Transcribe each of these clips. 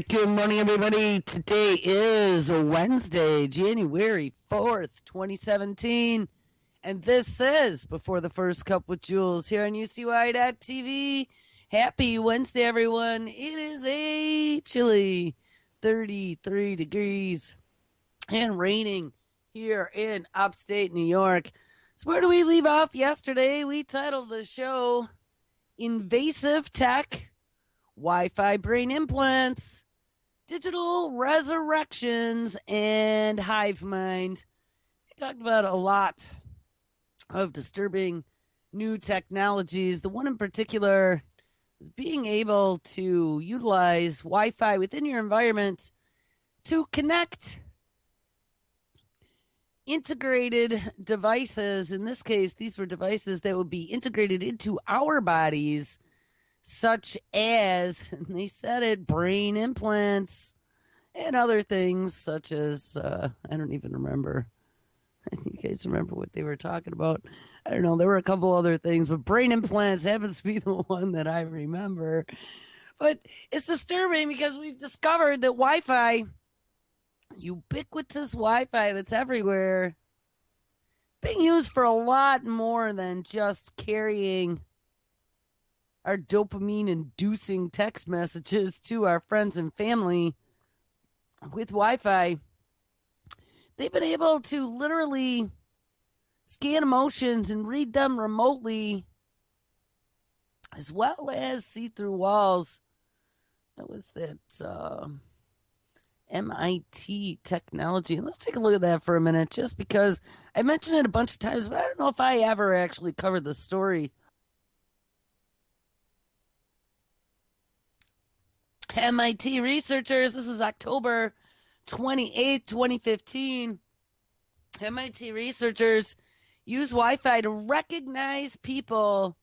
right, good morning, everybody. Today is Wednesday, January 4th, 2017. And this is Before the First Cup with Jules here on UCY.TV. Happy Wednesday, everyone. It is a chilly 33 degrees and raining here in upstate New York. So, where do we leave off yesterday? We titled the show Invasive Tech, Wi-Fi Brain Implants, Digital Resurrections, and Hive Mind. We talked about a lot of disturbing new technologies. The one in particular is being able to utilize Wi-Fi within your environment to connect integrated devices. In this case, these were devices that would be integrated into our bodies, such as, and they said it, brain implants and other things such as, I don't even remember. You guys remember what they were talking about? I don't know. There were a couple other things, but brain implants happens to be the one that I remember. But it's disturbing because we've discovered that Wi-Fi, ubiquitous Wi-Fi that's everywhere, being used for a lot more than just carrying our dopamine inducing text messages to our friends and family. With Wi-Fi, they've been able to literally scan emotions and read them remotely, as well as see through walls. That was that MIT technology. And let's take a look at that for a minute, just because I mentioned it a bunch of times, but I don't know if I ever actually covered the story. MIT researchers, this is October 28th, 2015. MIT researchers use Wi-Fi to recognize people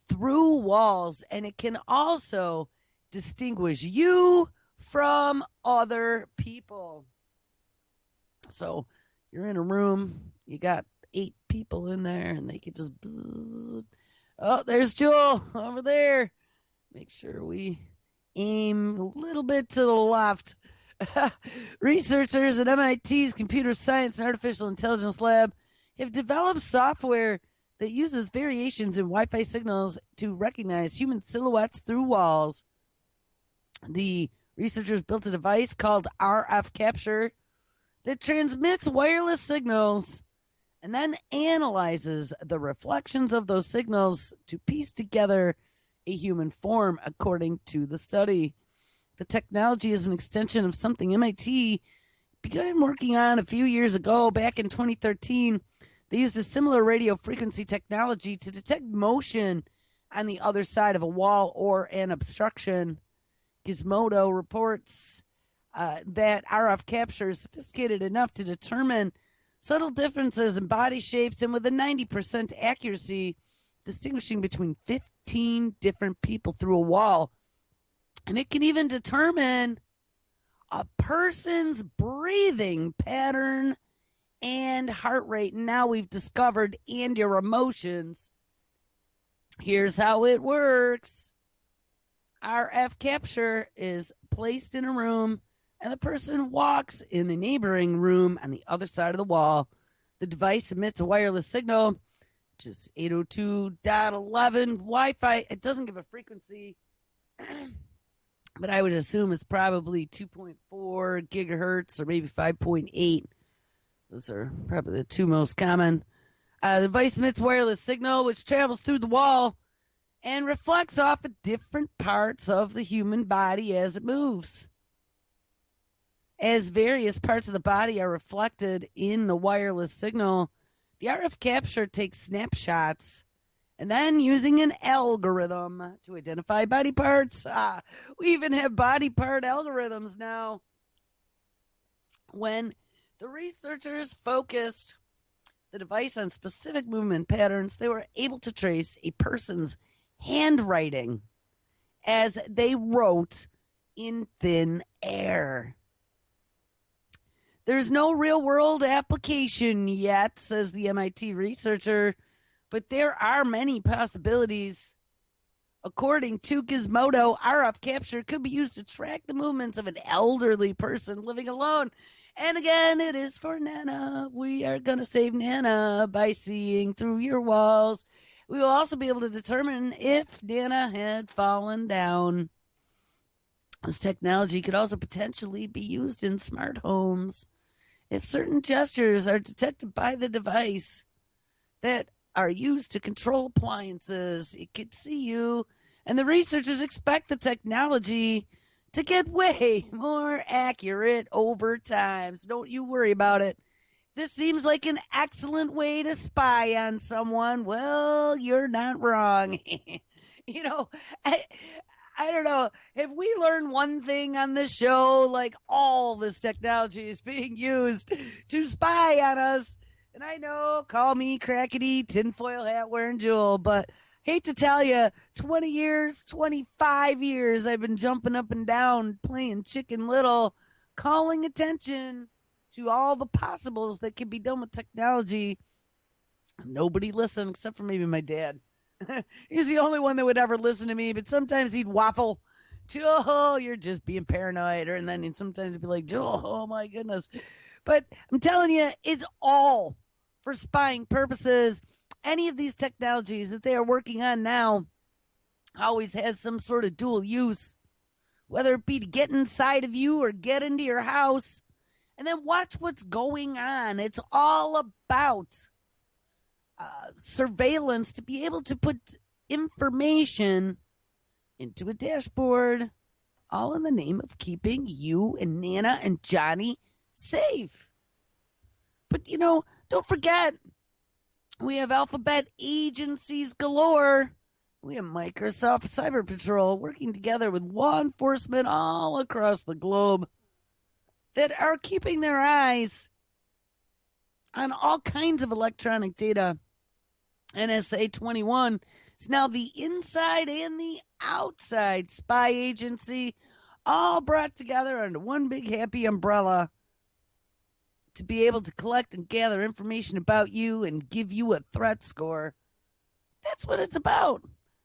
through walls, and it can also distinguish you from other people. So you're in a room, you got 8 people in there, and they can just, oh, there's Joel over there. Make sure we aim a little bit to the left. Researchers at MIT's Computer Science and Artificial Intelligence Lab have developed software that uses variations in Wi-Fi signals to recognize human silhouettes through walls. The researchers built a device called RF Capture that transmits wireless signals and then analyzes the reflections of those signals to piece together a human form, according to the study. The technology is an extension of something MIT began working on a few years ago. Back in 2013, they used a similar radio frequency technology to detect motion on the other side of a wall or an obstruction. Gizmodo reports that RF capture is sophisticated enough to determine subtle differences in body shapes and with a 90% accuracy, distinguishing between 15 different people through a wall. And it can even determine a person's breathing pattern and heart rate. Now we've discovered, and your emotions. Here's how it works. RF capture is placed in a room, and the person walks in a neighboring room on the other side of the wall. The device emits a wireless signal, which is 802.11 Wi-Fi. It doesn't give a frequency, but I would assume it's probably 2.4 gigahertz or maybe 5.8. Those are probably the two most common. The device emits wireless signal, which travels through the wall and reflects off of different parts of the human body as it moves. As various parts of the body are reflected in the wireless signal, the RF capture takes snapshots and then, using an algorithm to identify body parts. We even have body part algorithms now. When the researchers focused the device on specific movement patterns, they were able to trace a person's handwriting as they wrote in thin air. There's no real-world application yet, says the MIT researcher, but there are many possibilities According to Gizmodo, RF capture could be used to track the movements of an elderly person living alone. And again, it is for Nana. We are going to save Nana by seeing through your walls. We will also be able to determine if Nana had fallen down. This technology could also potentially be used in smart homes. If certain gestures are detected by the device that are used to control appliances, it could see you. And the researchers expect the technology to get way more accurate over time. So don't you worry about it. This seems like an excellent way to spy on someone. Well, you're not wrong. you know, I don't know. If we learn one thing on this show, like all this technology is being used to spy on us. And I know, call me crackety, tinfoil hat wearing Jewel, but hate to tell you, 20 years, 25 years, I've been jumping up and down, playing Chicken Little, calling attention to all the possibles that can be done with technology. Nobody listened except for maybe my dad. He's the only one that would ever listen to me, but sometimes he'd waffle. Joel, you're just being paranoid. And then he'd sometimes be like, Joel, oh my goodness. But I'm telling you, it's all for spying purposes. Any of these technologies that they are working on now always has some sort of dual use, whether it be to get inside of you or get into your house. And then watch what's going on. It's all about surveillance to be able to put information into a dashboard, all in the name of keeping you and Nana and Johnny safe. But, don't forget, we have alphabet agencies galore. We have Microsoft Cyber Patrol working together with law enforcement all across the globe that are keeping their eyes on all kinds of electronic data. NSA 21 is now the inside and the outside spy agency, all brought together under one big happy umbrella to be able to collect and gather information about you and give you a threat score. That's what it's about.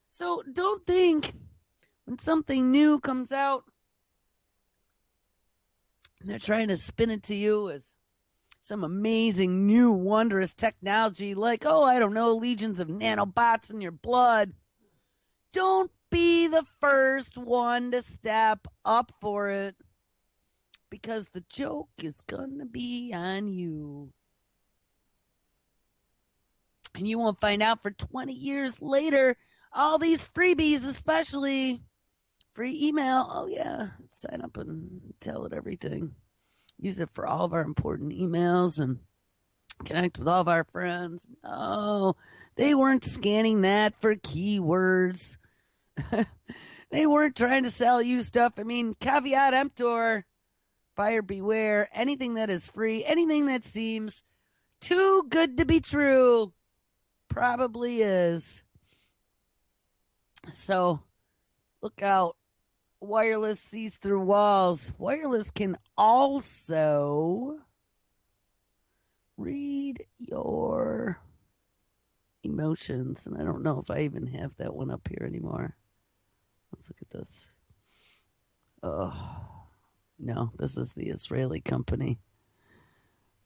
So don't think when something new comes out, they're trying to spin it to you as some amazing new wondrous technology like, I don't know, legions of nanobots in your blood. Don't be the first one to step up for it, because the joke is going to be on you. And you won't find out for 20 years later. All these freebies, especially free email. Oh, yeah. Sign up and tell it everything. Use it for all of our important emails and connect with all of our friends. No, they weren't scanning that for keywords. They weren't trying to sell you stuff. I mean, caveat emptor, buyer beware. Anything that is free, anything that seems too good to be true, probably is. So, look out. Wireless sees through walls. Wireless can also read your emotions. And I don't know if I even have that one up here anymore. Let's look at this. Oh, no, this is the Israeli company.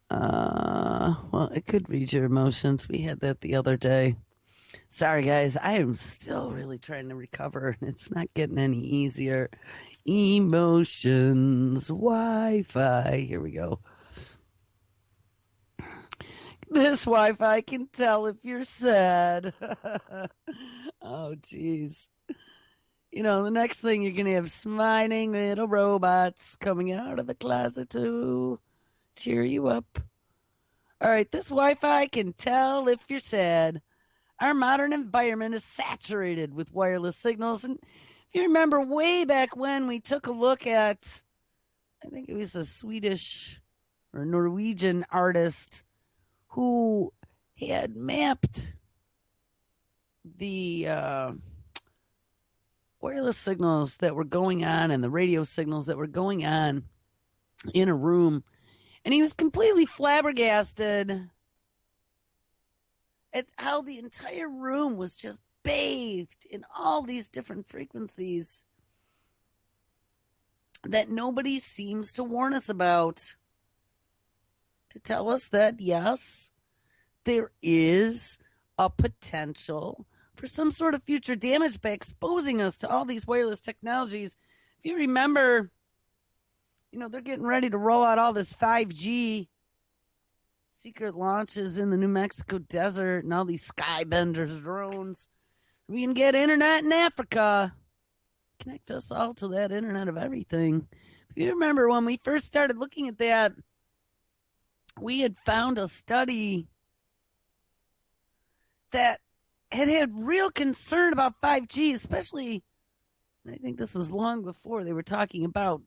Well, it could read your emotions. We had that the other day. Sorry, guys. I am still really trying to recover. It's not getting any easier. Emotions, Wi-Fi. Here we go. This Wi-Fi can tell if you're sad. Oh, jeez. The next thing you're going to have smiling little robots coming out of the closet to cheer you up. All right, this Wi-Fi can tell if you're sad. Our modern environment is saturated with wireless signals. And if you remember way back when we took a look at, I think it was a Swedish or Norwegian artist who had mapped the wireless signals that were going on and the radio signals that were going on in a room. And he was completely flabbergasted at how the entire room was just bathed in all these different frequencies that nobody seems to warn us about, to tell us that, yes, there is a potential for some sort of future damage by exposing us to all these wireless technologies. If you remember, they're getting ready to roll out all this 5G secret launches in the New Mexico desert and all these skybenders drones. We can get internet in Africa. Connect us all to that internet of everything. If you remember when we first started looking at that, we had found a study that had real concern about 5G, especially, I think this was long before they were talking about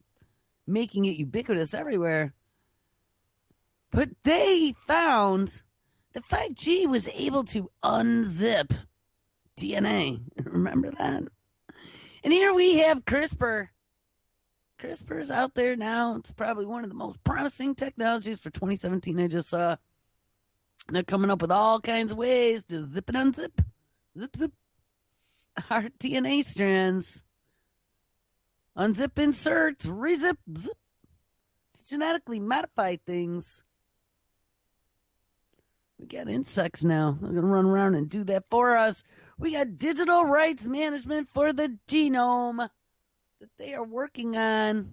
making it ubiquitous everywhere. But they found that 5G was able to unzip DNA. Remember that? And here we have CRISPR. CRISPR's out there now. It's probably one of the most promising technologies for 2017. I just saw they're coming up with all kinds of ways to zip and unzip. Zip, zip. Our DNA strands. Unzip, insert, rezip, zip. It's genetically modified things. We got insects now. They're going to run around and do that for us. We got digital rights management for the genome that they are working on.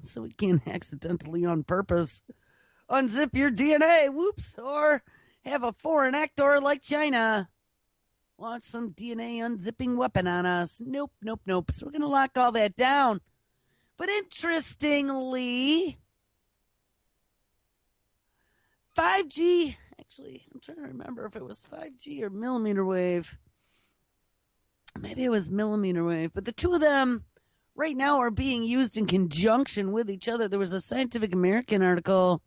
So we can't accidentally on purpose unzip your DNA. Whoops. Or have a foreign actor like China launch some DNA unzipping weapon on us. Nope, nope, nope. So we're going to lock all that down. But interestingly, 5G, actually, I'm trying to remember if it was 5G or millimeter wave. Maybe it was millimeter wave. But the two of them right now are being used in conjunction with each other. There was a Scientific American article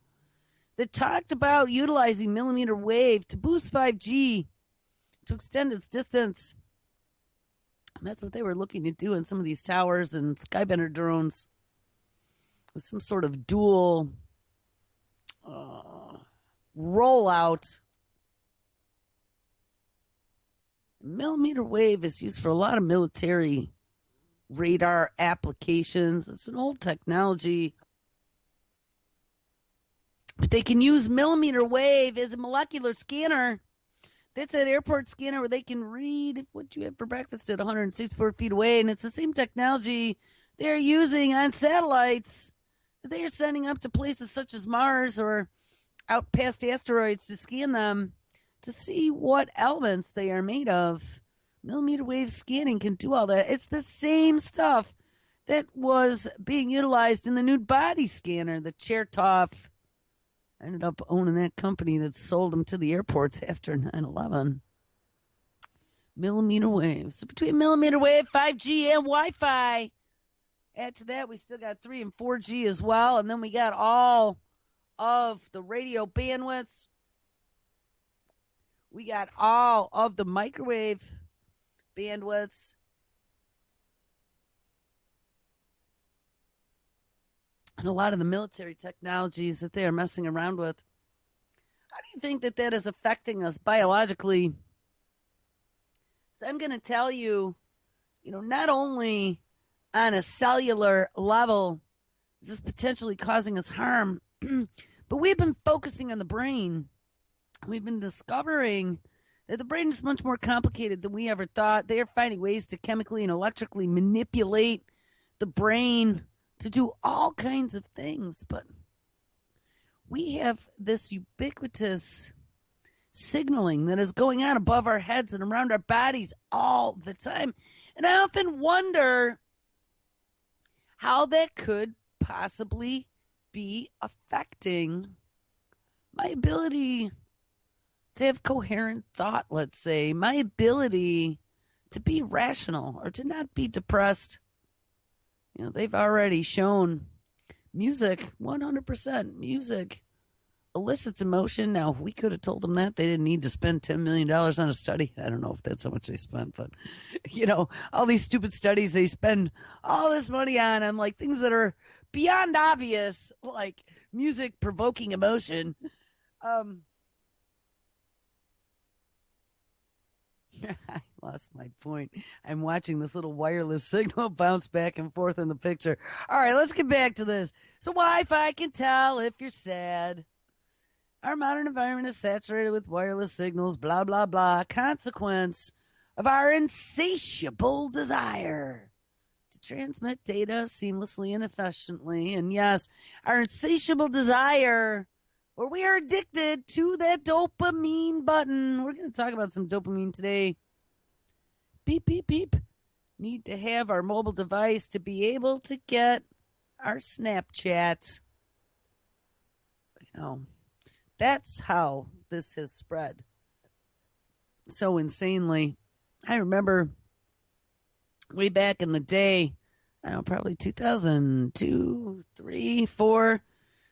that talked about utilizing millimeter wave to boost 5G, to extend its distance. And that's what they were looking to do in some of these towers and skybender drones, with some sort of dual rollout. Millimeter wave is used for a lot of military radar applications. It's an old technology. But they can use millimeter wave as a molecular scanner. That's an airport scanner where they can read what you had for breakfast at 164 feet away. And it's the same technology they're using on satellites that they are sending up to places such as Mars or out past asteroids to scan them to see what elements they are made of. Millimeter wave scanning can do all that. It's the same stuff that was being utilized in the nude body scanner, the Chertoff. I ended up owning that company that sold them to the airports after 9/11. Millimeter wave. So between millimeter wave, 5G, and Wi-Fi, add to that, we still got 3 and 4G as well. And then we got all of the radio bandwidths. We got all of the microwave bandwidths. And a lot of the military technologies that they are messing around with. How do you think that is affecting us biologically? So I'm going to tell you, not only on a cellular level is this potentially causing us harm, but we've been focusing on the brain. We've been discovering that the brain is much more complicated than we ever thought. They are finding ways to chemically and electrically manipulate the brain to do all kinds of things. But we have this ubiquitous signaling that is going on above our heads and around our bodies all the time. And I often wonder how that could possibly be affecting my ability to have coherent thought, let's say, my ability to be rational or to not be depressed. They've already shown music, 100% music elicits emotion. Now, if we could have told them that, they didn't need to spend $10 million on a study. I don't know if that's how much they spent, but, all these stupid studies they spend all this money on like things that are beyond obvious, like music provoking emotion. I lost my point. I'm watching this little wireless signal bounce back and forth in the picture. All right, let's get back to this. So, Wi-Fi can tell if you're sad. Our modern environment is saturated with wireless signals, blah, blah, blah. Consequence of our insatiable desire to transmit data seamlessly and efficiently. And yes, our insatiable desire, where we are addicted to that dopamine button. We're going to talk about some dopamine today. Beep, beep, beep. Need to have our mobile device to be able to get our Snapchat. That's how this has spread so insanely. I remember way back in the day, I don't know, probably 2002, 3, 4,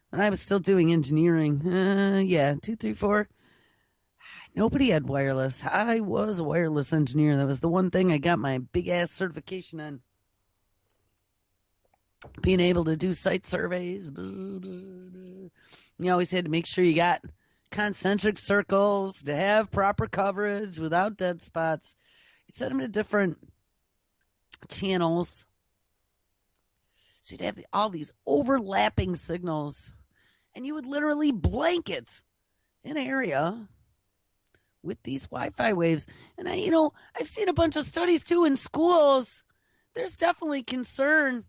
when I was still doing engineering. 2, 3, 4. Nobody had wireless. I was a wireless engineer. That was the one thing I got my big ass certification on. Being able to do site surveys. You always had to make sure you got concentric circles to have proper coverage without dead spots. You set them to different channels. So you'd have all these overlapping signals. And you would literally blanket an area with these Wi-Fi waves. And I've seen a bunch of studies too in schools. There's definitely concern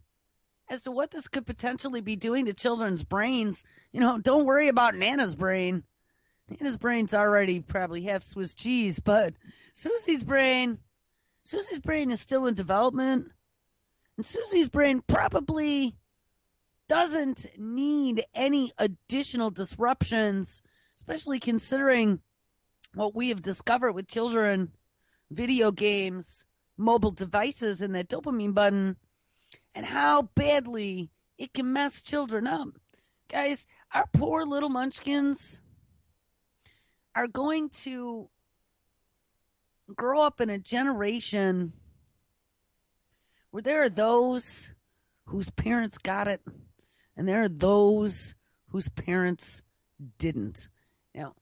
as to what this could potentially be doing to children's brains. Don't worry about Nana's brain. Nana's brain's already probably half Swiss cheese, but Susie's brain is still in development. And Susie's brain probably doesn't need any additional disruptions, especially considering what we have discovered with children, video games, mobile devices, and that dopamine button, and how badly it can mess children up. Guys, our poor little munchkins are going to grow up in a generation where there are those whose parents got it, and there are those whose parents didn't. Now,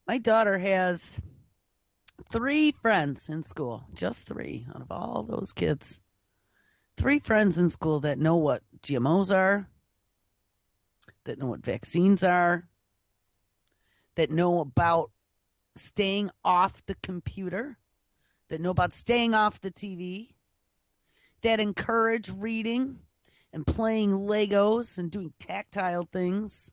my daughter has 3 friends in school, just 3 out of all those kids. 3 friends in school that know what GMOs are, that know what vaccines are, that know about staying off the computer, that know about staying off the TV, that encourage reading and playing Legos and doing tactile things,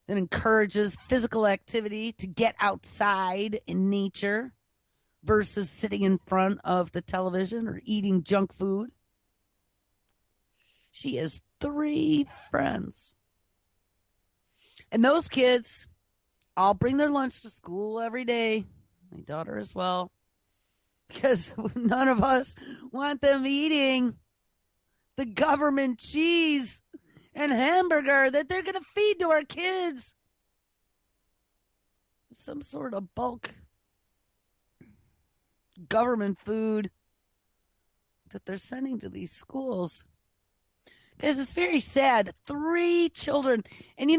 that encourages physical activity to get outside in nature versus sitting in front of the television or eating junk food. She has 3 friends. And those kids all bring their lunch to school every day. My daughter as well. Because none of us want them eating the government cheese and hamburger that they're going to feed to our kids. Some sort of bulk government food that they're sending to these schools. Guys, it's very sad. 3 children. And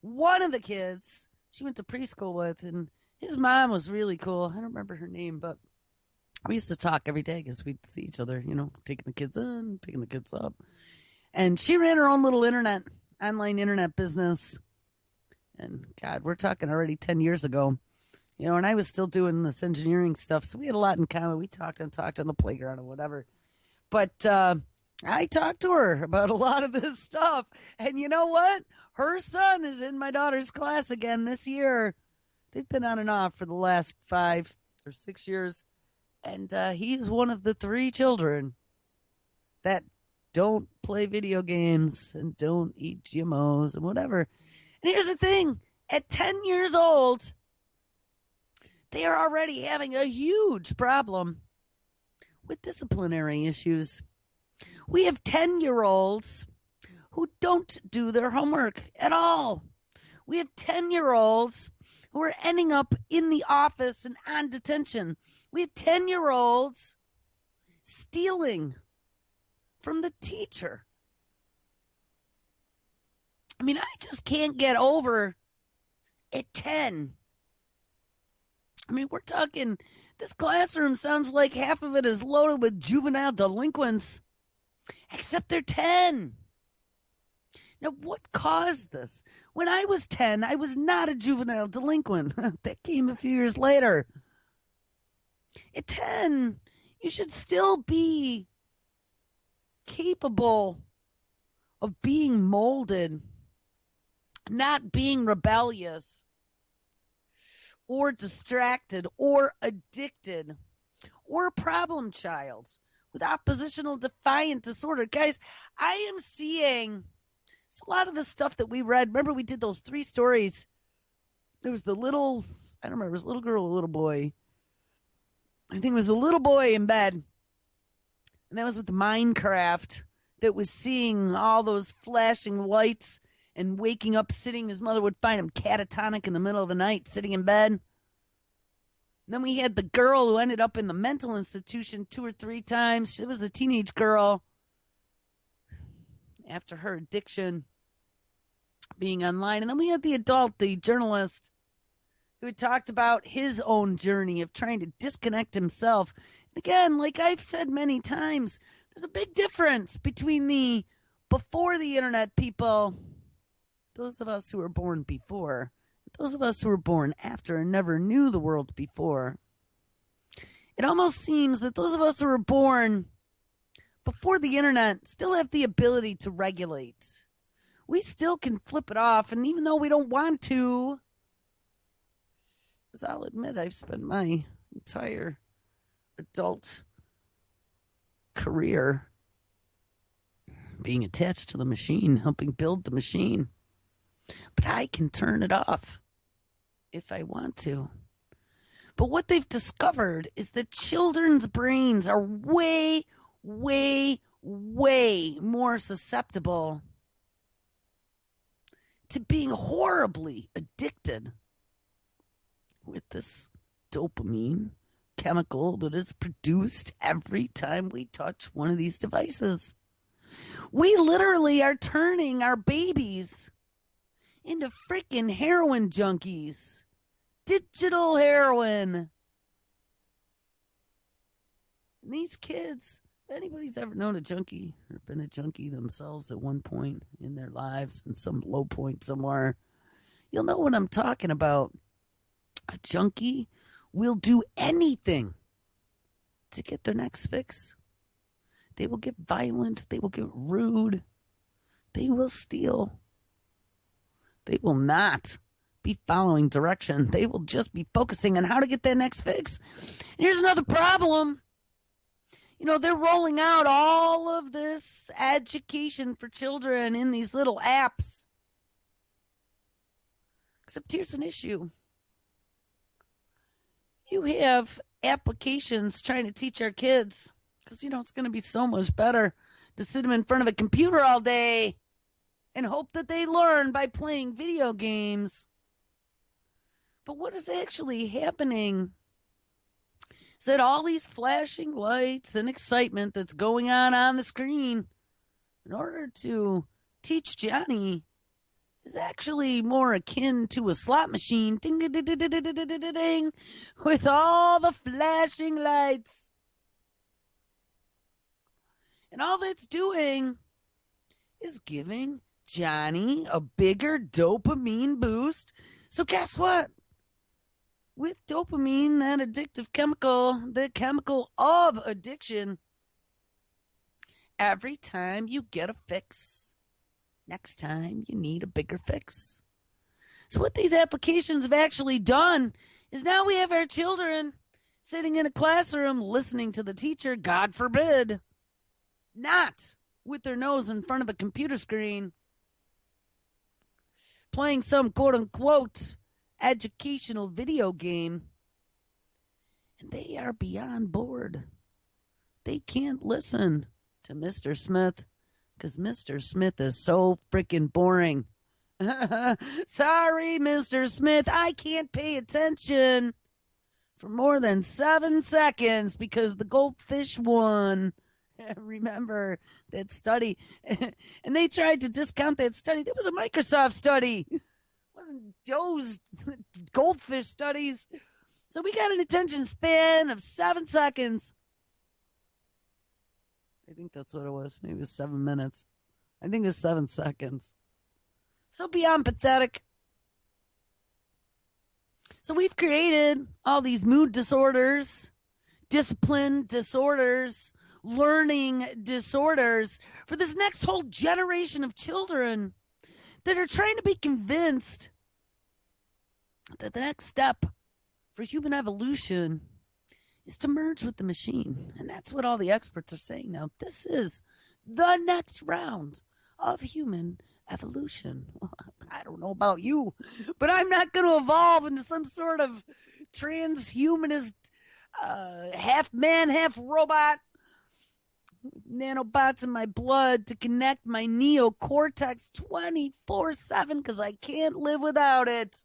one of the kids she went to preschool with, and his mom was really cool. I don't remember her name, but we used to talk every day because we'd see each other, taking the kids in, picking the kids up. And she ran her own little online internet business. And God, we're talking already 10 years ago. And I was still doing this engineering stuff, so we had a lot in common. We talked on the playground or whatever. But I talked to her about a lot of this stuff. And you know what? Her son is in my daughter's class again this year. They've been on and off for the last 5 or 6 years. And he's one of the 3 children that don't play video games and don't eat GMOs and whatever. And here's the thing. At 10 years old, they are already having a huge problem with disciplinary issues. We have 10-year-olds who don't do their homework at all. We have 10-year-olds who are ending up in the office and on detention. We have 10-year-olds stealing from the teacher. I mean, I just can't get over at 10 I mean, we're talking, this classroom sounds like half of it is loaded with juvenile delinquents, except they're 10. Now, what caused this? When I was 10, I was not a juvenile delinquent. That came a few years later. At 10, you should still be capable of being molded, not being rebellious or distracted or addicted or a problem child with oppositional defiant disorder. Guys, I am seeing a lot of the stuff that we read. Remember, we did those 3 stories. There was the little, I don't remember, it was a little girl, a little boy. I think it was a little boy in bed. And that was with the Minecraft, that was seeing all those flashing lights and waking up sitting. His mother would find him catatonic in the middle of the night, sitting in bed. And then we had the girl who ended up in the mental institution 2 or 3 times. She was a teenage girl after her addiction being online. And then we had the adult, the journalist, who had talked about his own journey of trying to disconnect himself. And again, like I've said many times, there's a big difference between the before the internet people, those of us who were born before, those of us who were born after and never knew the world before. It almost seems that those of us who were born before the internet still have the ability to regulate. We still can flip it off, and even though we don't want to, because I'll admit I've spent my entire adult career being attached to the machine, helping build the machine. But I can turn it off if I want to. But what they've discovered is that children's brains are way, way, way more susceptible to being horribly addicted with this dopamine chemical that is produced every time we touch one of these devices. We literally are turning our babies into freaking heroin junkies. Digital heroin. And these kids, if anybody's ever known a junkie or been a junkie themselves at one point in their lives, in some low point somewhere, you'll know what I'm talking about. A junkie will do anything to get their next fix. They will get violent. They will get rude. They will steal. They will not be following direction. They will just be focusing on how to get that next fix. And here's another problem. You know, they're rolling out all of this education for children in these little apps. Except here's an issue. You have applications trying to teach our kids, because, you know, it's going to be so much better to sit them in front of a computer all day and hope that they learn by playing video games. But what is actually happening is that all these flashing lights and excitement that's going on the screen in order to teach Johnny is actually more akin to a slot machine, ding, ding, ding, ding, ding, ding, ding, ding, ding, with all the flashing lights. And all that's doing is giving Johnny a bigger dopamine boost. So guess what? With dopamine, that addictive chemical, the chemical of addiction, every time you get a fix, next time you need a bigger fix. So what these applications have actually done is now we have our children sitting in a classroom listening to the teacher, God forbid, not with their nose in front of a computer screen, playing some quote-unquote educational video game, and they are beyond bored. They can't listen to Mr. Smith because Mr. Smith is so freaking boring. Sorry, Mr. Smith, I can't pay attention for more than 7 seconds because the goldfish won. Remember that study? And they tried to discount that study. That was a Microsoft study. It wasn't Joe's goldfish studies. So we got an attention span of 7 seconds. I think that's what it was. Maybe it was 7 minutes. I think it was 7 seconds. So beyond pathetic. So we've created all these mood disorders, discipline disorders, learning disorders for this next whole generation of children that are trying to be convinced that the next step for human evolution is to merge with the machine. And that's what all the experts are saying now. This is the next round of human evolution. I don't know about you, but I'm not going to evolve into some sort of transhumanist, half man, half robot, nanobots in my blood to connect my neocortex 24/7 because I can't live without it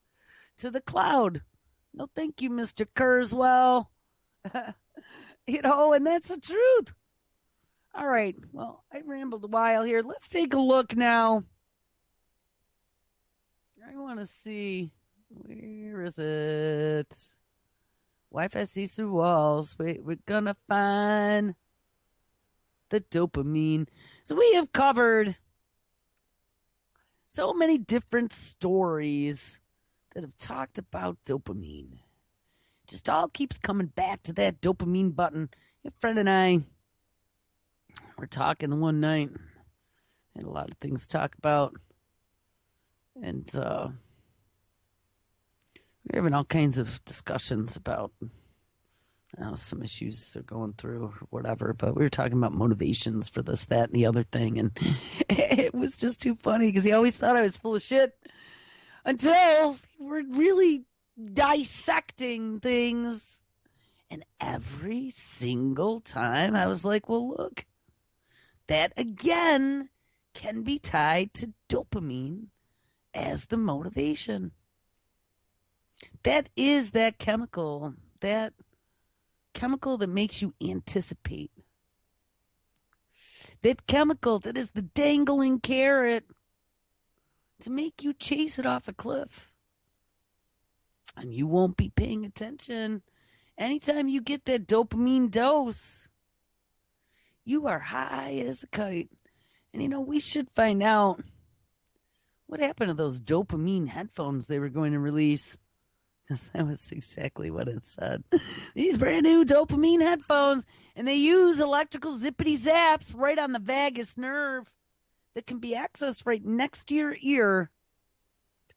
to the cloud. No, thank you, Mr. Kurzweil. And that's the truth. All right. Well, I rambled a while here. Let's take a look now. I want to see. Where is it? Wi-Fi sees through walls. Wait, we're going to find the dopamine. So we have covered so many different stories that have talked about dopamine. Just all keeps coming back to that dopamine button. A friend and I were talking the one night. Had a lot of things to talk about. And we're having all kinds of discussions about some issues they're going through or whatever. But we were talking about motivations for this, that, and the other thing. And it was just too funny because he always thought I was full of shit until we're really dissecting things. And every single time I was like, well, look, that again can be tied to dopamine as the motivation. That is that chemical that makes you anticipate. That chemical that is the dangling carrot to make you chase it off a cliff. And you won't be paying attention. Anytime you get that dopamine dose, you are high as a kite. And we should find out what happened to those dopamine headphones they were going to release. Because that was exactly what it said. These brand new dopamine headphones, and they use electrical zippity zaps right on the vagus nerve that can be accessed right next to your ear.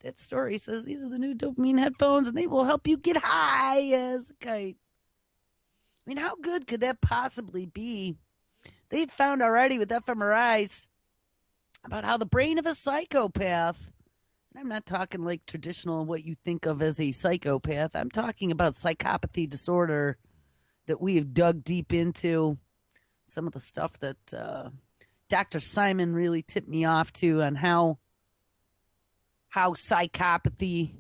That story says these are the new dopamine headphones, and they will help you get high as a kite. I mean, how good could that possibly be? They've found already with fMRIs about how the brain of a psychopath, and I'm not talking like traditional what you think of as a psychopath. I'm talking about psychopathy disorder that we have dug deep into. Some of the stuff that Dr. Simon really tipped me off to on how psychopathy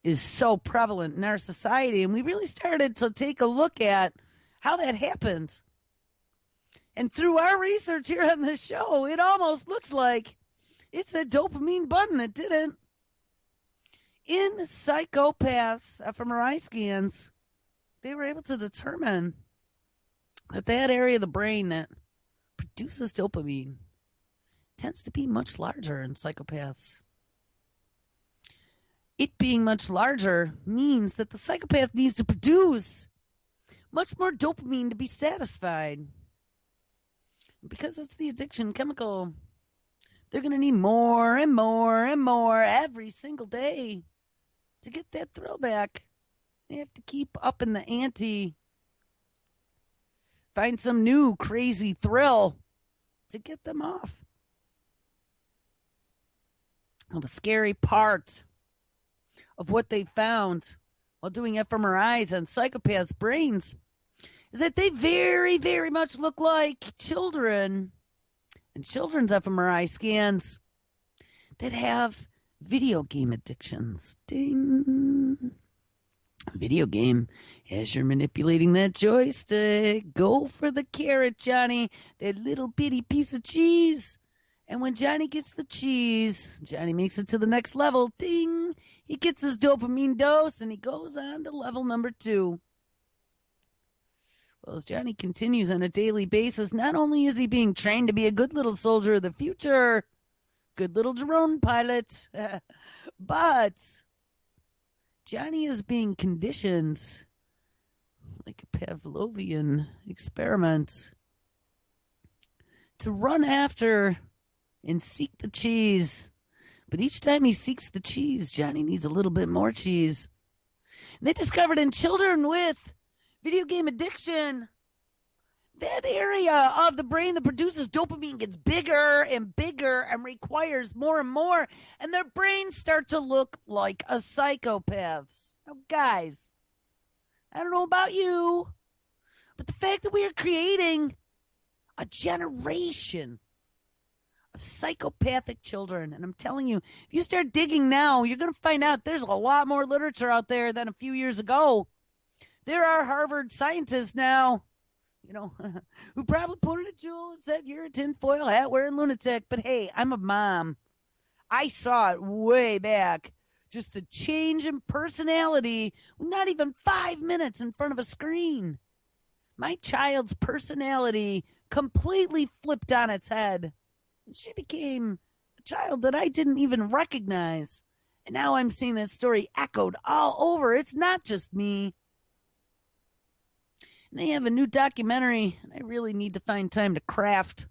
is so prevalent in our society. And we really started to take a look at how that happens. And through our research here on the show, it almost looks like it's a dopamine button that did it. In psychopaths, fMRI scans, they were able to determine that area of the brain that produces dopamine tends to be much larger in psychopaths. It being much larger means that the psychopath needs to produce much more dopamine to be satisfied. Because it's the addiction chemical, they're going to need more and more and more every single day to get that thrill back. They have to keep upping the ante. Find some new crazy thrill to get them off. Well, the scary part of what they found while doing fMRIs on psychopaths' brains is that they very, very much look like children and children's fMRI scans that have video game addictions. Ding. Video game, as you're manipulating that joystick, go for the carrot, Johnny, that little bitty piece of cheese. And when Johnny gets the cheese, Johnny makes it to the next level. Ding! He gets his dopamine dose and he goes on to level number 2. Well, as Johnny continues on a daily basis, not only is he being trained to be a good little soldier of the future, good little drone pilot, but Johnny is being conditioned like a Pavlovian experiment to run after and seek the cheese. But each time he seeks the cheese, Johnny needs a little bit more cheese. And they discovered in children with video game addiction, that area of the brain that produces dopamine gets bigger and bigger and requires more and more, and their brains start to look like a psychopath's. Now, guys, I don't know about you, but the fact that we are creating a generation of psychopathic children, and I'm telling you, if you start digging now, you're going to find out there's a lot more literature out there than a few years ago. There are Harvard scientists now, who probably put it at Jewel and said, you're a tinfoil hat wearing lunatic. But hey, I'm a mom. I saw it way back. Just the change in personality with not even 5 minutes in front of a screen. My child's personality completely flipped on its head. And she became a child that I didn't even recognize. And now I'm seeing that story echoed all over. It's not just me. And they have a new documentary, and I really need to find time to craft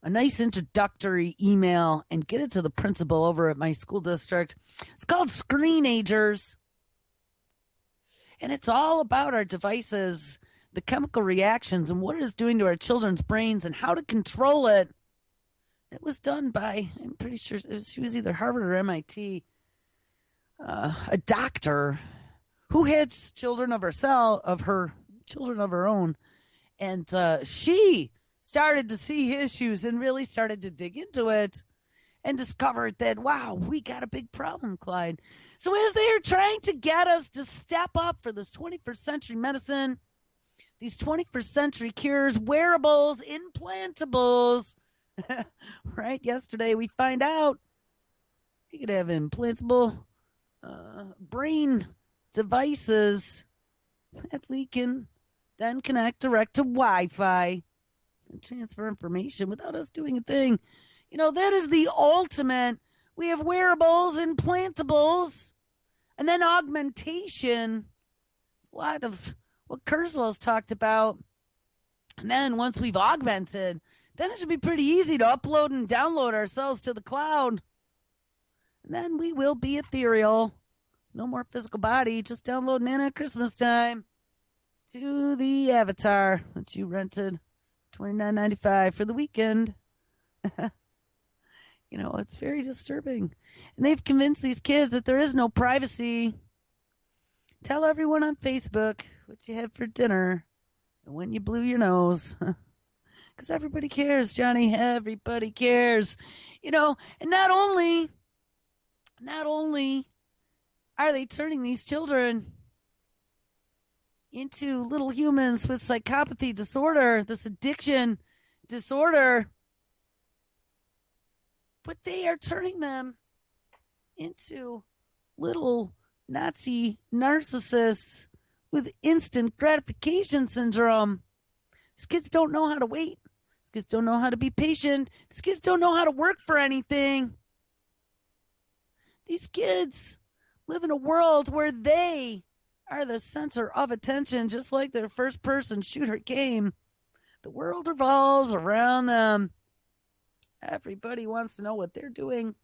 a nice introductory email and get it to the principal over at my school district. It's called Screenagers. And it's all about our devices, the chemical reactions, and what it is doing to our children's brains and how to control it. It was done by, I'm pretty sure she was either Harvard or MIT, a doctor who had children of her children of her own, and she started to see issues and really started to dig into it and discovered that, wow, we got a big problem, Clyde. So as they are trying to get us to step up for this 21st century medicine, these 21st century cures, wearables, implantables, right? Yesterday we find out you could have implantable brain devices that we can then connect direct to Wi-Fi and transfer information without us doing a thing. That is the ultimate. We have wearables, implantables, and then augmentation. It's a lot of what Kurzweil's talked about. And then once we've augmented, then it should be pretty easy to upload and download ourselves to the cloud. And then we will be ethereal. No more physical body, just download Nana at Christmas time to the avatar that you rented $29.95 for the weekend. It's very disturbing. And they've convinced these kids that there is no privacy. Tell everyone on Facebook what you had for dinner and when you blew your nose. Because everybody cares, Johnny. Everybody cares. And not only are they turning these children into little humans with psychopathy disorder, this addiction disorder, but they are turning them into little Nazi narcissists with instant gratification syndrome. These kids don't know how to wait. These kids don't know how to be patient. These kids don't know how to work for anything. These kids live in a world where they are the center of attention, just like their first-person shooter game. The world revolves around them. Everybody wants to know what they're doing.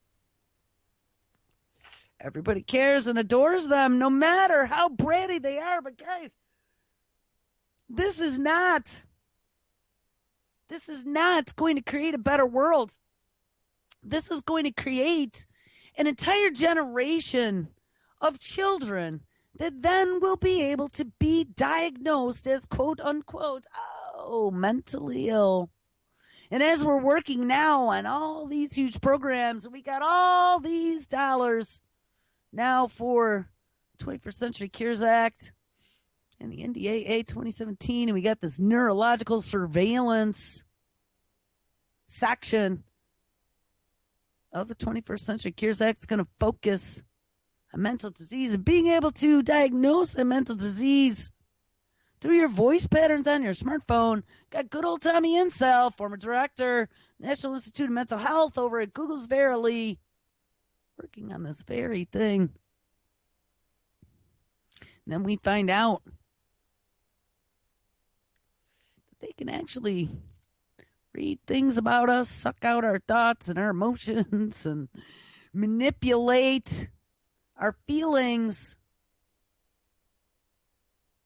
Everybody cares and adores them, no matter how bratty they are. But guys, this is not going to create a better world. This is going to create an entire generation of children that then will be able to be diagnosed as quote unquote, mentally ill. And as we're working now on all these huge programs, we got all these dollars now for 21st Century Cures Act and the NDAA 2017, and we got this neurological surveillance section of the 21st Century Cures Act is going to focus on mental disease and being able to diagnose a mental disease through your voice patterns on your smartphone. Got good old Tommy Insel, former director, National Institute of Mental Health over at Google's Verily, working on this very thing. And then we find out that they can actually read things about us, suck out our thoughts and our emotions, and manipulate our feelings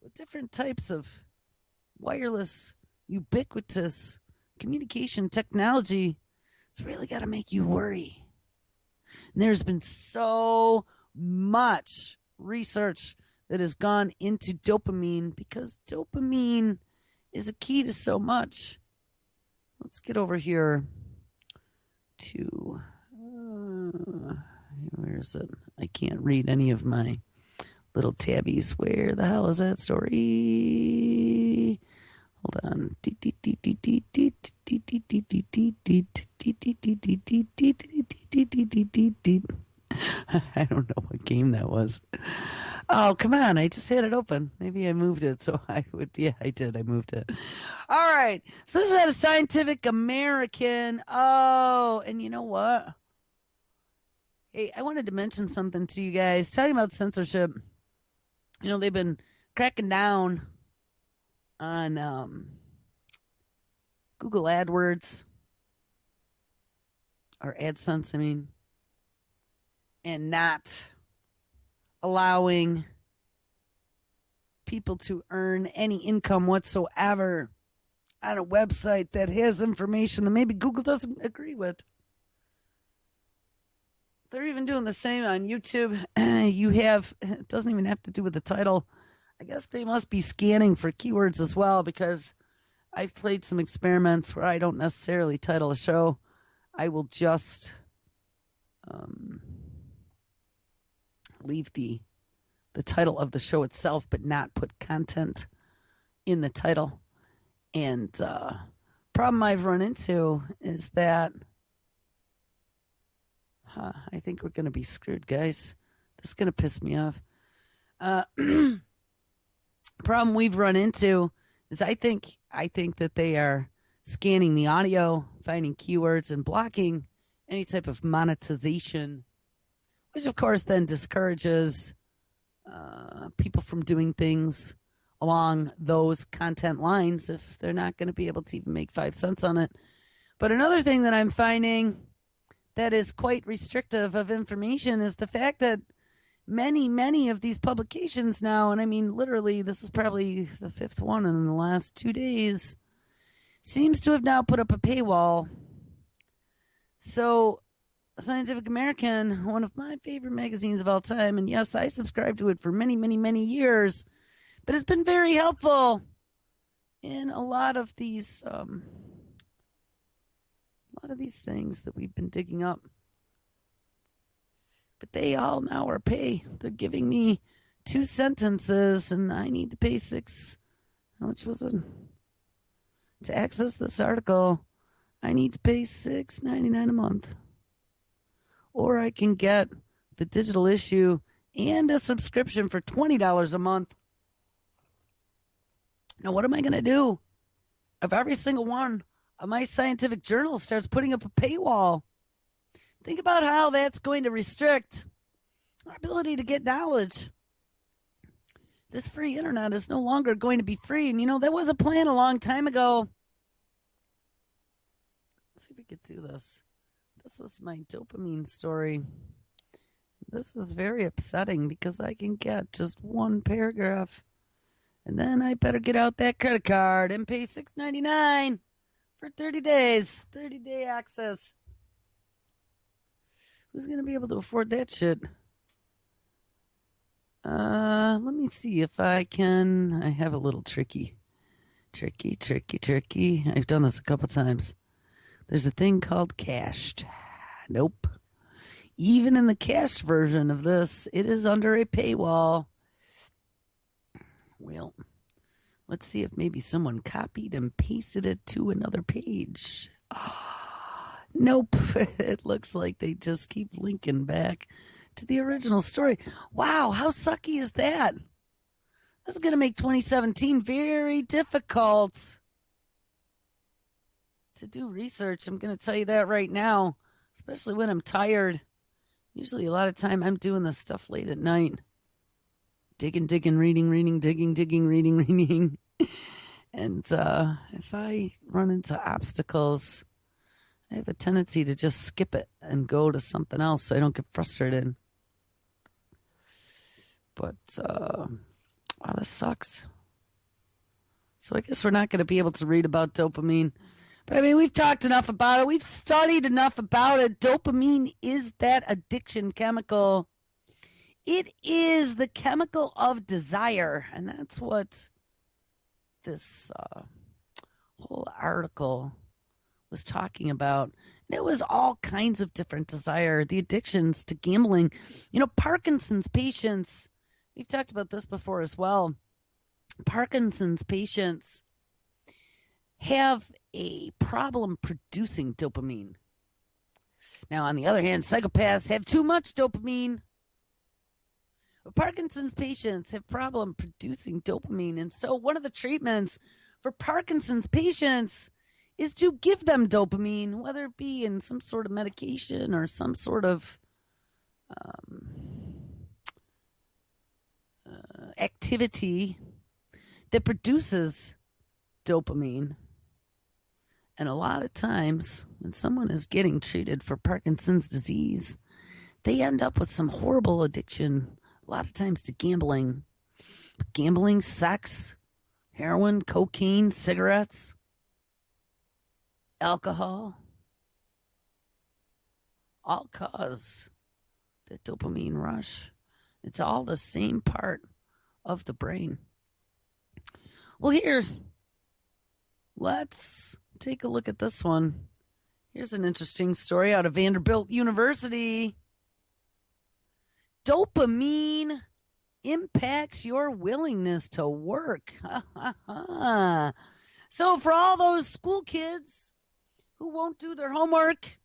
with different types of wireless, ubiquitous communication technology. It's really got to make you worry. And there's been so much research that has gone into dopamine because dopamine is a key to so much. Let's get over here to, where is it? I can't read any of my little tabbies. Where the hell is that story? Hold on. I don't know what game that was. Oh, come on. I just had it open. Maybe I moved it. So I would. Yeah, I did. I moved it. All right. So this is at a Scientific American. Oh, and you know what? Hey, I wanted to mention something to you guys. Talking about censorship. You know, they've been cracking down on Google AdWords. Or AdSense, I mean. And not allowing people to earn any income whatsoever on a website that has information that maybe Google doesn't agree with. They're even doing the same on YouTube. It doesn't even have to do with the title. I guess they must be scanning for keywords as well, because I've played some experiments where I don't necessarily title a show. I will just leave the title of the show itself, but not put content in the title. And problem I've run into is that I think we're going to be screwed, guys. This is going to piss me off. Problem we've run into is I think that they are scanning the audio, finding keywords, and blocking any type of monetization, which of course then discourages people from doing things along those content lines if they're not going to be able to even make 5 cents on it. But another thing that I'm finding that is quite restrictive of information is the fact that many of these publications now, and I mean literally this is probably the 5th one in the last 2 days, seems to have now put up a paywall. So Scientific American, one of my favorite magazines of all time, and yes, I subscribed to it for many years, but it's been very helpful in a lot of these things that we've been digging up. But they all now are pay. They're giving me 2 sentences, and I need to pay 6. How much was it? To access this article, I need to pay $6.99 a month. Or I can get the digital issue and a subscription for $20 a month. Now, what am I going to do if every single one of my scientific journals starts putting up a paywall? Think about how that's going to restrict our ability to get knowledge. This free internet is no longer going to be free. And, you know, that was a plan a long time ago. Let's see if we could do this. This was my dopamine story. This is very upsetting because I can get just 1 paragraph. And then I better get out that credit card and pay $6.99 for 30 days. 30-day access. Who's going to be able to afford that shit? Let me see if I can. I have a little tricky. I've done this a couple times. There's a thing called cached. Nope. Even in the cached version of this, it is under a paywall. Well, let's see if maybe someone copied and pasted it to another page. Nope. It looks like they just keep linking back to the original story. Wow, how sucky is that? This is going to make 2017 very difficult to do research. I'm going to tell you that right now, especially when I'm tired. Usually, a lot of time, I'm doing this stuff late at night. Digging, reading, digging, reading. And if I run into obstacles, I have a tendency to just skip it and go to something else so I don't get frustrated. But, wow, this sucks. So I guess we're not going to be able to read about dopamine. But I mean, we've talked enough about it. We've studied enough about it. Dopamine is that addiction chemical. It is the chemical of desire. And that's what this whole article was talking about. And it was all kinds of different desire, the addictions to gambling. You know, Parkinson's patients, we've talked about this before as well. Parkinson's patients have a problem producing dopamine. Now, on the other hand, psychopaths have too much dopamine. But Parkinson's patients have problem producing dopamine. And so one of the treatments for Parkinson's patients is to give them dopamine, whether it be in some sort of medication or some sort of activity that produces dopamine. And a lot of times when someone is getting treated for Parkinson's disease, they end up with some horrible addiction, a lot of times to gambling. Gambling, sex, heroin, cocaine, cigarettes, alcohol, all cause the dopamine rush. It's all the same part of the brain. Well, here, let's take a look at this one. Here's an interesting story out of Vanderbilt University. Dopamine impacts your willingness to work. So for all those school kids who won't do their homework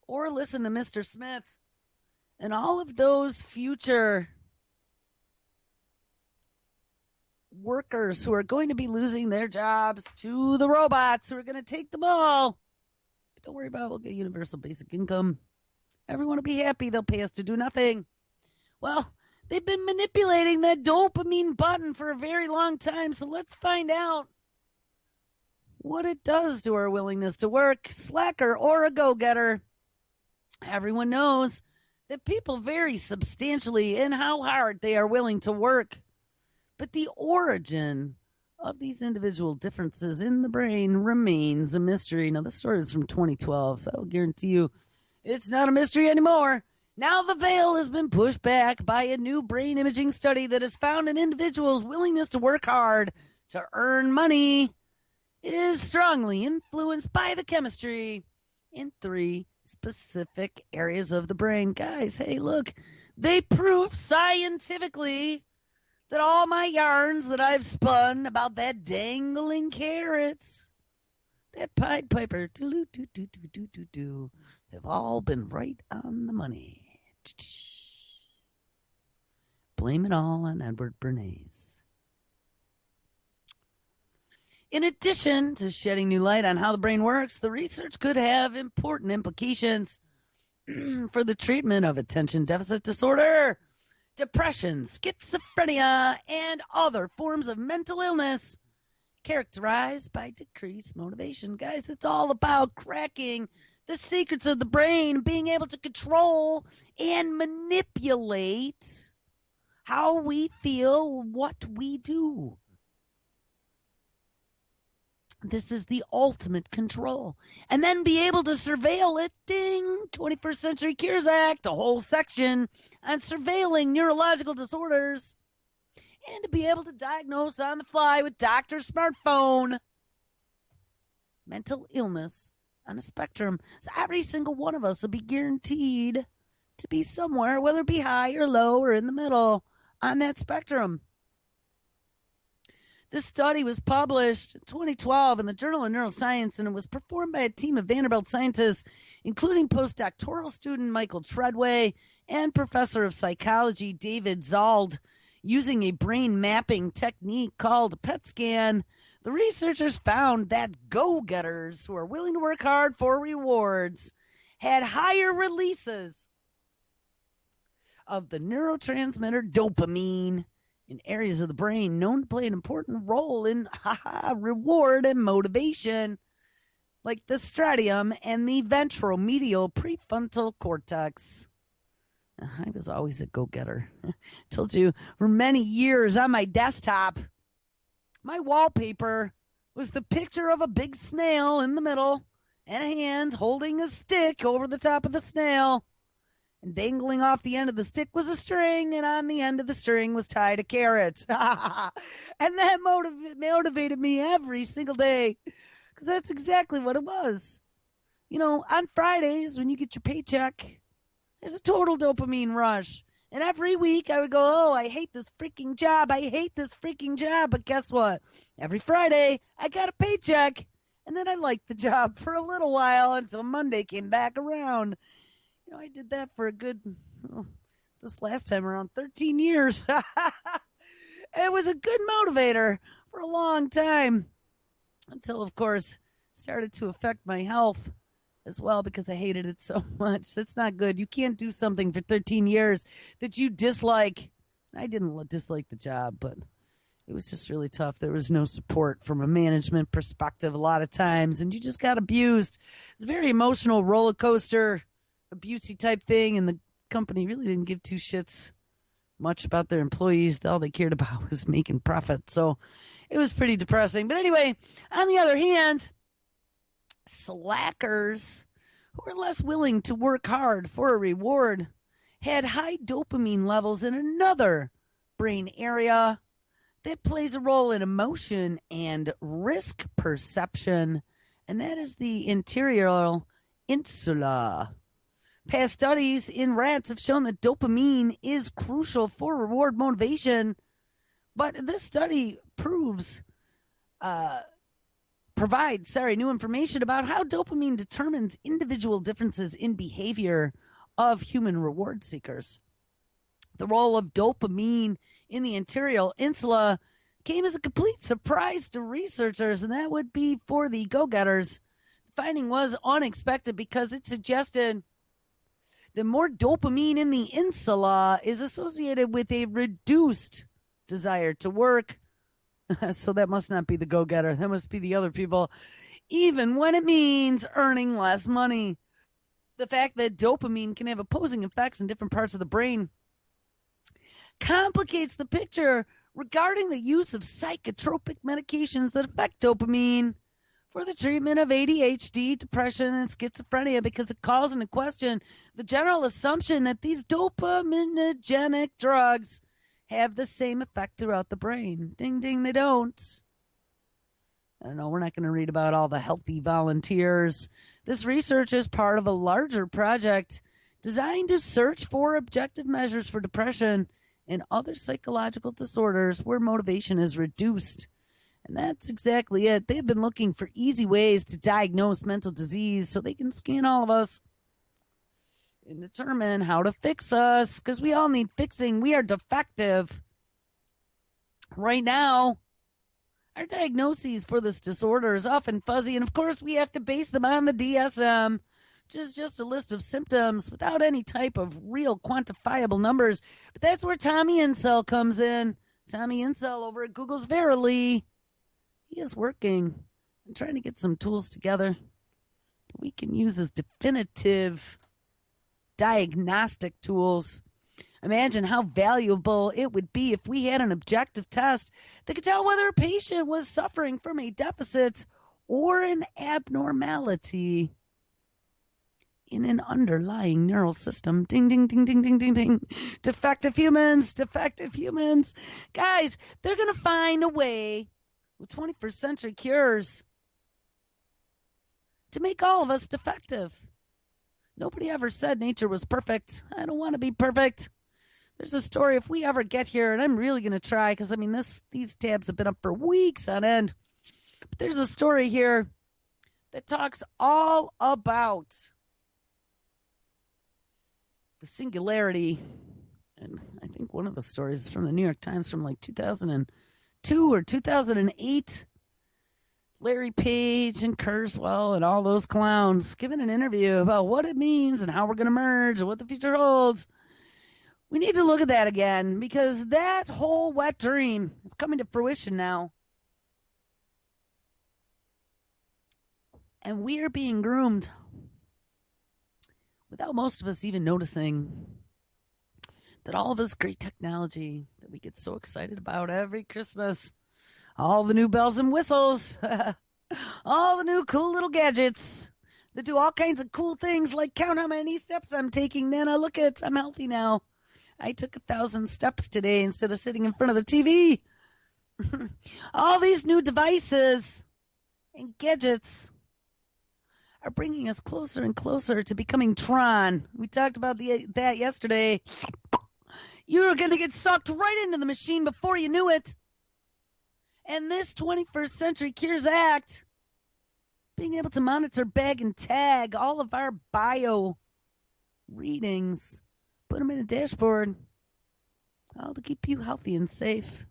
or listen to Mr. Smith, and all of those future workers who are going to be losing their jobs to the robots who are going to take them all. Don't worry about it. We'll get universal basic income. Everyone will be happy. They'll pay us to do nothing. Well, they've been manipulating that dopamine button for a very long time. So let's find out what it does to our willingness to work, slacker or a go-getter. Everyone knows that people vary substantially in how hard they are willing to work. But the origin of these individual differences in the brain remains a mystery. Now, this story is from 2012, so I'll guarantee you it's not a mystery anymore. Now the veil has been pushed back by a new brain imaging study that has found an individual's willingness to work hard to earn money is strongly influenced by the chemistry in 3 specific areas of the brain. Guys, hey, look, they prove scientifically that all my yarns that I've spun about that dangling carrots, that Pied Piper, have all been right on the money. Blame it all on Edward Bernays. In addition to shedding new light on how the brain works, the research could have important implications for the treatment of attention deficit disorder, depression, schizophrenia, and other forms of mental illness characterized by decreased motivation. Guys, it's all about cracking the secrets of the brain, being able to control and manipulate how we feel, what we do. This is the ultimate control. And then be able to surveil it. Ding! 21st Century Cures Act, a whole section on surveilling neurological disorders. And to be able to diagnose on the fly with doctor's smartphone mental illness on a spectrum. So every single one of us will be guaranteed to be somewhere, whether it be high or low or in the middle on that spectrum. This study was published in 2012 in the Journal of Neuroscience, and it was performed by a team of Vanderbilt scientists, including postdoctoral student Michael Treadway and professor of psychology David Zald. Using a brain mapping technique called a PET scan, the researchers found that go-getters who are willing to work hard for rewards had higher releases of the neurotransmitter dopamine in areas of the brain known to play an important role in reward and motivation, like the striatum and the ventromedial prefrontal cortex. I was always a go-getter. Told you, for many years on my desktop, my wallpaper was the picture of a big snail in the middle and a hand holding a stick over the top of the snail. And dangling off the end of the stick was a string, and on the end of the string was tied a carrot. And that motivated me every single day, because that's exactly what it was. You know, on Fridays, when you get your paycheck, there's a total dopamine rush. And every week I would go, oh, I hate this freaking job. I hate this freaking job. But guess what? Every Friday, I got a paycheck. And then I liked the job for a little while until Monday came back around. You know, I did that for a good, this last time around, 13 years. It was a good motivator for a long time. Until, of course, it started to affect my health as well, because I hated it so much. That's not good. You can't do something for 13 years that you dislike. I didn't dislike the job, but it was just really tough. There was no support from a management perspective a lot of times, and you just got abused. It's a very emotional roller coaster, abusey type thing, and the company really didn't give two shits much about their employees. All they cared about was making profit. So it was pretty depressing. But anyway, on the other hand, slackers who were less willing to work hard for a reward had high dopamine levels in another brain area that plays a role in emotion and risk perception, and that is the anterior insula. Past studies in rats have shown that dopamine is crucial for reward motivation, but this study provides new information about how dopamine determines individual differences in behavior of human reward seekers. The role of dopamine in the anterior insula came as a complete surprise to researchers, and that would be for the go-getters. The finding was unexpected because it suggested that more dopamine in the insula is associated with a reduced desire to work. So that must not be the go-getter. That must be the other people, even when it means earning less money. The fact that dopamine can have opposing effects in different parts of the brain complicates the picture regarding the use of psychotropic medications that affect dopamine for the treatment of ADHD, depression, and schizophrenia, because it calls into question the general assumption that these dopaminogenic drugs have the same effect throughout the brain. Ding, ding, they don't. I don't know, we're not going to read about all the healthy volunteers. This research is part of a larger project designed to search for objective measures for depression and other psychological disorders where motivation is reduced. And that's exactly it. They've been looking for easy ways to diagnose mental disease so they can scan all of us and determine how to fix us, because we all need fixing. We are defective. Right now, our diagnoses for this disorder is often fuzzy, and of course we have to base them on the DSM, which is just a list of symptoms without any type of real quantifiable numbers. But that's where Tommy Insel comes in. Tommy Insel over at Google's Verily. He is working and trying to get some tools together that we can use as definitive diagnostic tools. Imagine how valuable it would be if we had an objective test that could tell whether a patient was suffering from a deficit or an abnormality in an underlying neural system. Ding, ding, ding, ding, ding, ding, ding. Defective humans, defective humans. Guys, they're going to find a way with 21st century cures to make all of us defective. Nobody ever said nature was perfect. I don't want to be perfect. There's a story, if we ever get here, and I'm really going to try because, I mean, these tabs have been up for weeks on end. But there's a story here that talks all about the singularity. And I think one of the stories is from the New York Times from like 2002 or 2008. Larry Page and Kurzweil and all those clowns giving an interview about what it means and how we're going to merge and what the future holds. We need to look at that again because that whole wet dream is coming to fruition now. And we are being groomed without most of us even noticing that all of this great technology that we get so excited about every Christmas, all the new bells and whistles, all the new cool little gadgets that do all kinds of cool things like count how many steps I'm taking. Nana, look at, I'm healthy now. I took 1,000 steps today instead of sitting in front of the TV. All these new devices and gadgets are bringing us closer and closer to becoming Tron. We talked about that yesterday. You were going to get sucked right into the machine before you knew it. And this 21st Century Cures Act, being able to monitor, bag, and tag all of our bio readings, put them in a dashboard, all to keep you healthy and safe,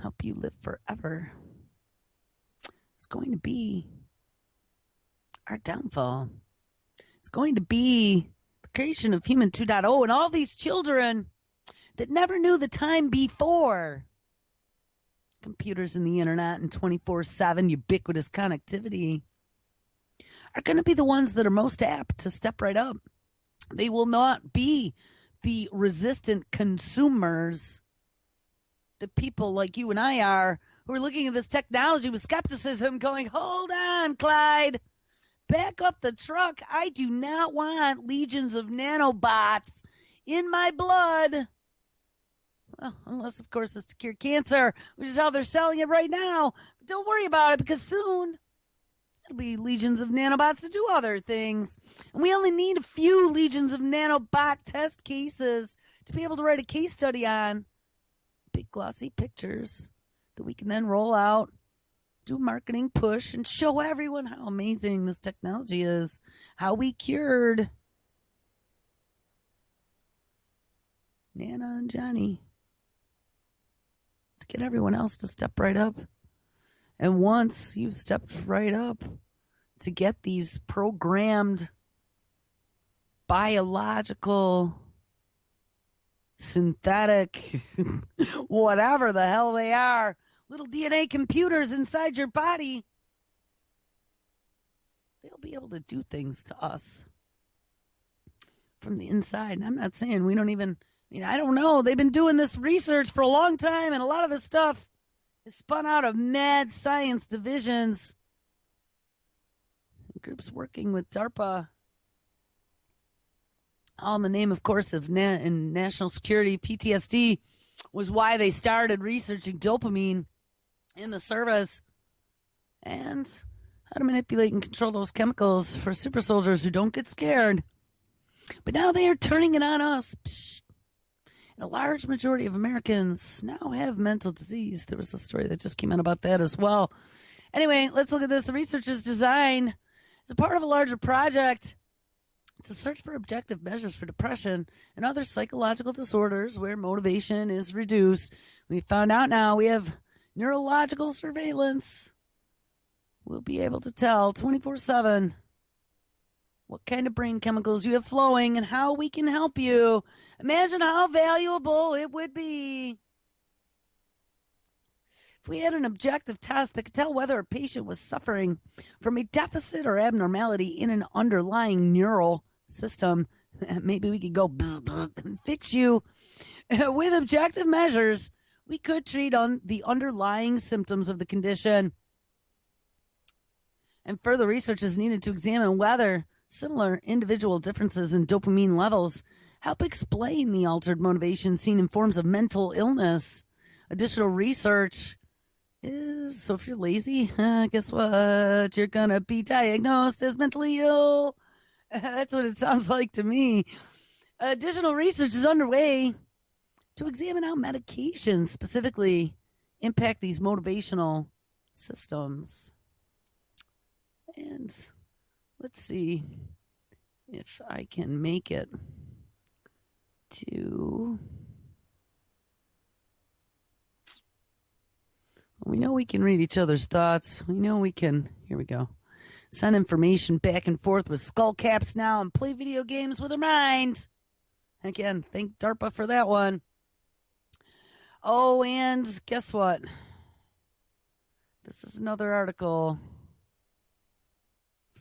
help you live forever. It's going to be our downfall. It's going to be the creation of Human 2.0 and all these children that never knew the time before. Computers and the internet and 24/7 ubiquitous connectivity are going to be the ones that are most apt to step right up. They will not be the resistant consumers that people like you and I are, who are looking at this technology with skepticism going, hold on, Clyde, back up the truck. I do not want legions of nanobots in my blood. Well, unless, of course, it's to cure cancer, which is how they're selling it right now. But don't worry about it because soon it'll be legions of nanobots to do other things. And we only need a few legions of nanobot test cases to be able to write a case study on. Big glossy pictures that we can then roll out, do a marketing push, and show everyone how amazing this technology is, how we cured Nana and Johnny, to get everyone else to step right up. And once you've stepped right up to get these programmed biological, synthetic, whatever the hell they are, little DNA computers inside your body, they'll be able to do things to us from the inside. And I'm not saying we don't even, I don't know. They've been doing this research for a long time, and a lot of this stuff is spun out of mad science divisions. Groups working with DARPA, all in the name, of course, of national security. PTSD was why they started researching dopamine in the service and how to manipulate and control those chemicals for super soldiers who don't get scared. But now they are turning it on us. And a large majority of Americans now have mental disease. There was a story that just came out about that as well. Anyway, let's look at this. The researchers' design is a part of a larger project to search for objective measures for depression and other psychological disorders where motivation is reduced. We found out now we have neurological surveillance. We'll be able to tell 24/7 what kind of brain chemicals you have flowing and how we can help you. Imagine how valuable it would be if we had an objective test that could tell whether a patient was suffering from a deficit or abnormality in an underlying neural system. Maybe we could go and fix you. With objective measures, we could treat on the underlying symptoms of the condition. And further research is needed to examine whether similar individual differences in dopamine levels help explain the altered motivation seen in forms of mental illness. Additional research is, so if you're lazy, guess what? You're going to be diagnosed as mentally ill. That's what it sounds like to me. Additional research is underway to examine how medications specifically impact these motivational systems. And let's see if I can make it to... We know we can read each other's thoughts. We know we can... Here we go. Send information back and forth with skull caps now and play video games with our mind. Again, thank DARPA for that one. Oh, and guess what? This is another article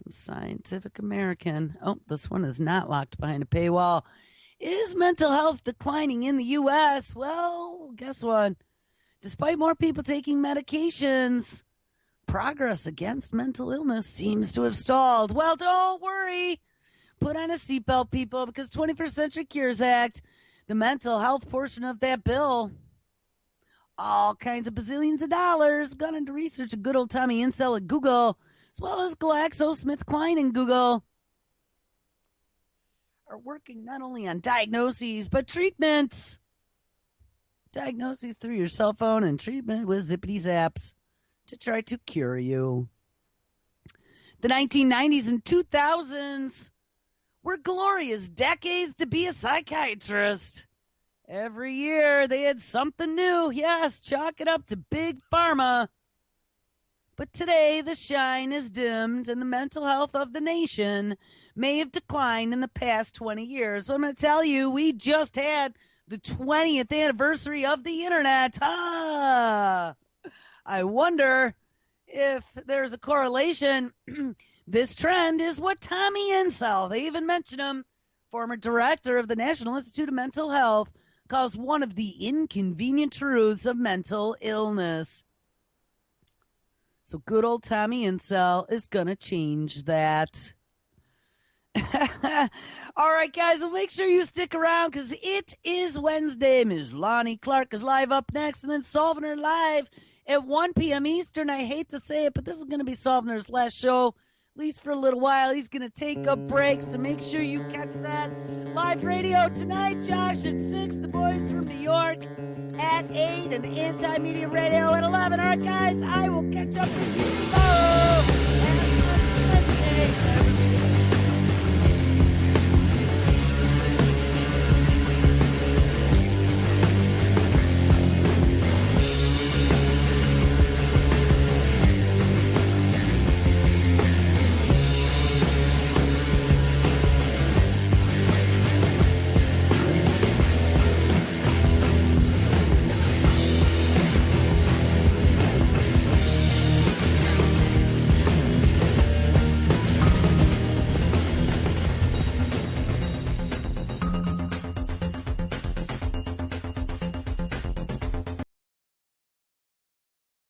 from Scientific American. Oh, this one is not locked behind a paywall. Is mental health declining in the U.S.? Well, guess what? Despite more people taking medications, progress against mental illness seems to have stalled. Well, don't worry. Put on a seatbelt, people, because 21st Century Cures Act, the mental health portion of that bill, all kinds of bazillions of dollars gone into research of good old Tommy Insel at Google, as well as GlaxoSmithKline and Google, are working not only on diagnoses, but treatments. Diagnoses through your cell phone and treatment with zippity zaps to try to cure you. The 1990s and 2000s were glorious decades to be a psychiatrist. Every year they had something new. Yes, chalk it up to big pharma. But today the shine is dimmed and the mental health of the nation may have declined in the past 20 years. But I'm going to tell you, we just had the 20th anniversary of the internet. I wonder if there's a correlation. This trend is what Tommy Insel, they even mention him, former director of the National Institute of Mental Health, calls one of the inconvenient truths of mental illness. So good old Tommy Insel is going to change that. All right, guys, well, make sure you stick around because it is Wednesday. Ms. Lonnie Clark is live up next, and then Solving Her live at 1 p.m. Eastern. I hate to say it, but this is going to be Solving Her's last show, at least for a little while. He's going to take a break, so make sure you catch that. Live radio tonight, Josh at 6, the boys from New York at 8, and Anti-Media Radio at 11. All right, guys, I will catch up with you tomorrow. Have a good Wednesday.